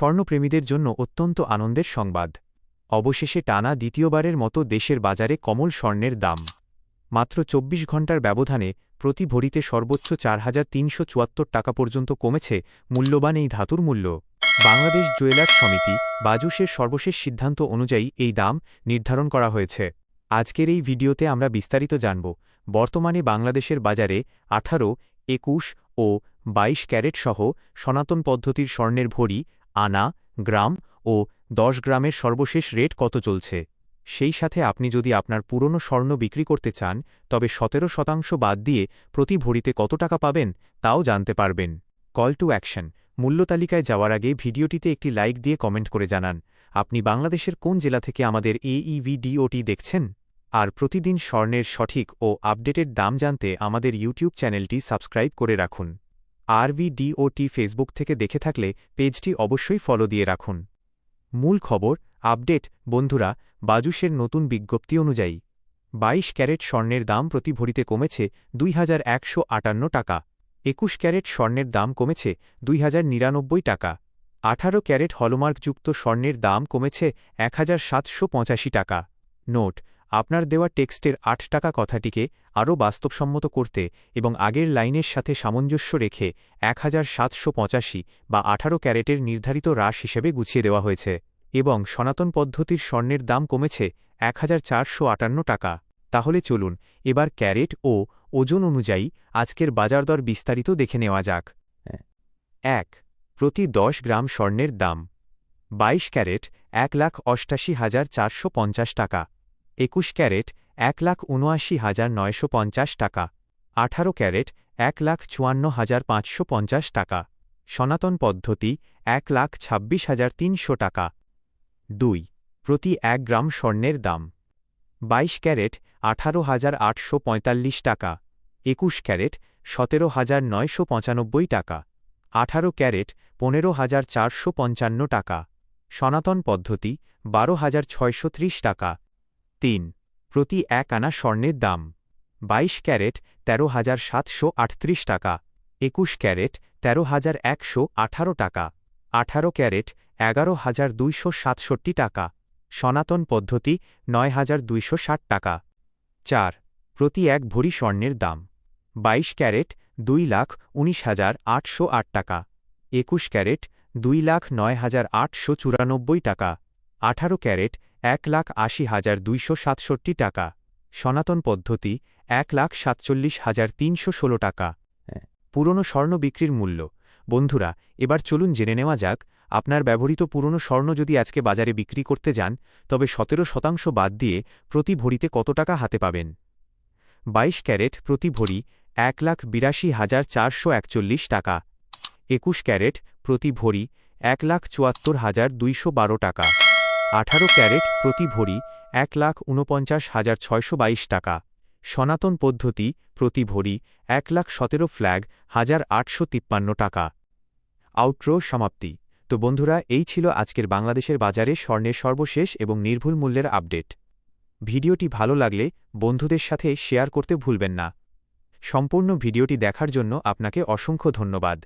স্বর্ণপ্রেমীদের জন্য অত্যন্ত আনন্দের সংবাদ। অবশেষে টানা দ্বিতীয়বারের মতো দেশের বাজারে কমল স্বর্ণের দাম মাত্র ২৪ ঘণ্টার ব্যবধানে প্রতি ভরিতে সর্বোচ্চ ৪,৩৭৪ টাকা পর্যন্ত কমেছে মূল্যবান এই ধাতুর মূল্য। বাংলাদেশ জুয়েলার্স সমিতি বাজুসের সর্বশেষ সিদ্ধান্ত অনুযায়ী এই দাম নির্ধারণ করা হয়েছে। আজকের এই ভিডিওতে আমরা বিস্তারিত জানব বর্তমানে বাংলাদেশের বাজারে ১৮, ২১ ও ২২ ক্যারেট সহ সনাতন পদ্ধতির স্বর্ণের ভরি, আনা, গ্রাম ও ১০ গ্রামের সর্বশেষ রেট কত চলছে। সেই সাথে আপনি যদি আপনার পুরনো স্বর্ণ বিক্রি করতে চান তবে ১৭% বাদ দিয়ে প্রতি ভরিতে কত টাকা পাবেন তাও জানতে পারবেন। Call to action. মূল্য তালিকায় যাওয়ার আগে ভিডিওটিতে একটি লাইক দিয়ে কমেন্ট করে জানান আপনি বাংলাদেশের কোন জেলা থেকে আমাদের এই ভিডিওটি দেখছেন। আর প্রতিদিন স্বর্ণের সঠিক ও আপডেটেড দাম জানতে আমাদের ইউটিউব চ্যানেলটি সাবস্ক্রাইব করে রাখুন। RVDOT ফেসবুক থেকে দেখে থাকলে পেজটি অবশ্যই ফলো দিয়ে রাখুন। মূল খবর আপডেট। বন্ধুরা, বাজুসের নতুন বিজ্ঞপ্তি অনুযায়ী ২২ ক্যারেট স্বর্ণের দাম প্রতি ভরিতে কমেছে ২,১৫৮ টাকা, ২১ ক্যারেট স্বর্ণের দাম কমেছে ২,০৯৯ টাকা, ১৮ ক্যারেট হলমার্কযুক্ত স্বর্ণের দাম কমেছে ১,৭৮৫ টাকা। নোট: আপনার দেওয়া টেক্সটের ৮ টাকা কথাটিকে আরও বাস্তবসম্মত করতে এবং আগের লাইনের সাথে সামঞ্জস্য রেখে ১,৭৮৫ বা ১৮ ক্যারেটের নির্ধারিত হ্রাস হিসেবে গুছিয়ে দেওয়া হয়েছে এবং সনাতন পদ্ধতির স্বর্ণের দাম কমেছে ১,৪৫৮ টাকা। তাহলে চলুন এবার ক্যারেট ও ওজন অনুযায়ী আজকের বাজারদর বিস্তারিত দেখে নেওয়া যাক। ১. প্রতি ১০ গ্রাম স্বর্ণের দাম ২২ ক্যারেট ১,৮৮,৪৫০ টাকা, ২১ ক্যারেট ১,৭৯,৯৫০ টাকা, ১৮ ক্যারেট ১,৫৪,৫৫০ টাকা, সনাতন পদ্ধতি ১,২৬,৩০০ টাকা। ২. প্রতি ১ গ্রাম স্বর্ণের দাম ২২ ক্যারেট ১৮,৮৪৫ টাকা, ২১ ক্যারেট ১৭,৯৯৫ টাকা, ১৮ ক্যারেট ১৫,৪৫৫ টাকা, সনাতন পদ্ধতি ১২,৬৩০ টাকা। ৩. প্রতি ১ আনা স্বর্ণের দাম ২২ ক্যারেট ১৩,৭৩৮ টাকা, ২১ ক্যারেট ১৩,১১৮ টাকা, ১৮ ক্যারেট ১১,২৬৭ টাকা, সনাতন পদ্ধতি ৯,২৬০ টাকা। ৪. প্রতি ১ ভরি স্বর্ণের দাম ২২ ক্যারেট ২,১৯,৮০৮ টাকা, ২১ ক্যারেট ২,০৯,৮৯৪ টাকা, ১৮ ক্যারেট ১,৮০,২৬৭ টাকা, সনাতন পদ্ধতি ১,৪৭,৩১৬ টাকা। পুরনো স্বর্ণ বিক্রির মূল্য। বন্ধুরা, এবার চলুন জেনে নেওয়া যাক আপনার ব্যবহৃত পুরনো স্বর্ণ যদি আজকে বাজারে বিক্রি করতে যান তবে ১৭% বাদ দিয়ে প্রতি ভরিতে কত টাকা হাতে পাবেন। ২২ ক্যারেট প্রতি ভরি ১,৮২,৪৪১ টাকা, ২১ ক্যারেট প্রতি ভরি ১,৭৪,২১২ টাকা, ১৮ ক্যারেট প্রতি ভরি ১,৪৯,৬২২ টাকা, সনাতন পদ্ধতি প্রতি ভরি ১,১৭,৮৫৩ টাকা। আউটরো সমাপ্তি। তো বন্ধুরা, এই ছিল আজকের বাংলাদেশের বাজারে স্বর্ণের সর্বশেষ এবং নির্ভুল মূল্যের আপডেট। ভিডিওটি ভালো লাগলে বন্ধুদের সাথে শেয়ার করতে ভুলবেন না। সম্পূর্ণ ভিডিওটি দেখার জন্য আপনাকে অসংখ্য ধন্যবাদ।